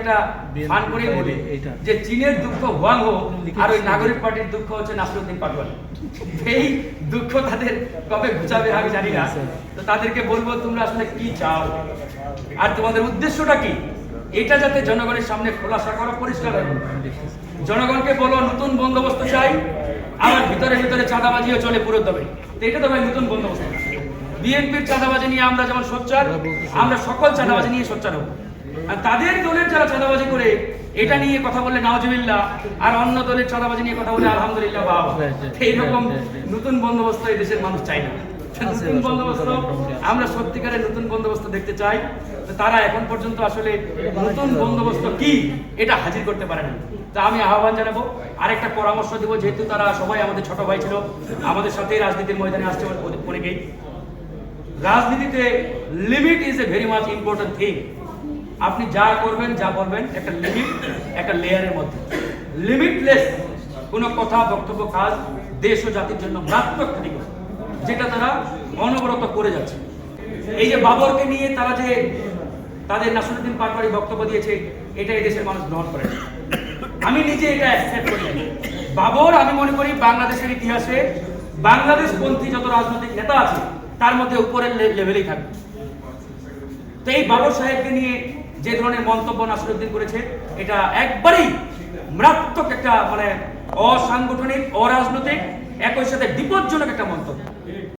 একটা ফান করে বলি যে চীনের দুঃখ হুয়াংহো আর ওই নাগরিক পার্টির দুঃখ হচ্ছে নাসিরউদ্দিন পাটোয়ারি। এই দুঃখ তাদের কবে ঘুচাবে আমি জানি না। তো তাদেরকে বলবো তোমরা আসলে কি চাও আর তোমাদের উদ্দেশ্যটা কি, এটা যাতে জনগণের সামনে খোলাসা করো, পরিষ্কার হয়। জনগণকে বলো নতুন বন্দোবস্ত চাই, আমার ভিতরে ভিতরে চাঁদাবাজিও চলে পুরো দমে। তো এটা তো ভাই নতুন বন্দোবস্ত। বিএনপির চাঁদাবাজি নিয়ে আমরা যেমন সোচ্চার, আমরা সকল চাঁদাবাজি নিয়ে সোচ্চার হব। আর তাদের দলের যারা চাঁদাবাজি করে এটা নিয়ে কথা বললে নাউজুবিল্লাহ, আর অন্য দলের চাঁদাবাজি নিয়ে কথা বলে আলহামদুলিল্লাহ বাবা। এইরকম নতুন বন্দোবস্ত এই দেশের মানুষ চাই না। নতুন বন্দোবস্ত, আমরা সত্যিকারের নতুন বন্দোবস্ত দেখতে চাই। তারা এখন পর্যন্ত আসলে নতুন বন্দোবস্ত কি এটা হাজির করতে পারে না। তা আমি আহ্বান জানাবো, আরেকটা পরামর্শ দেবো, যেহেতু তারা সবাই আমাদের ছোট ভাই ছিল, আমাদের সাথে রাজনীতির ময়দানে আসছে অনেকেই। রাজনীতিতে limit is a very much important thing. আপনি যা করবেন যা বলবেন একটা লিমিট, একটা লেয়ারের মধ্যে। লিমিটলেস কোনো কথা, বক্তব্য, কাজ দেশ ও জাতির জন্য মারাত্মক ক্ষতিকর, যেটা তারা অনবরত করে যাচ্ছে। এই যে বাবরকে নিয়ে তারা যে তাদের নাসিরউদ্দিন পাটোয়ারি বক্তব্য দিয়েছে, এটা এই দেশের মানুষ গ্রহণ করে। আমি নিজে এটা অ্যাকসেপ্ট করি। বাবর আমি মনে করি বাংলাদেশের ইতিহাসে বাংলাদেশপন্থী যত রাজনৈতিক নেতা আছে তার মধ্যে উপরের লেভেলেই থাকবে। তো এই বাবর সাহেবকে নিয়ে যে ধরনের মন্তব্য নাসিরউদ্দিন করেছে, এটা একবারেই মারাত্মক একটা মানে অসাংগঠনিক, অরাজনৈতিক, একই সাথে বিপজ্জনক একটা মন্তব্য।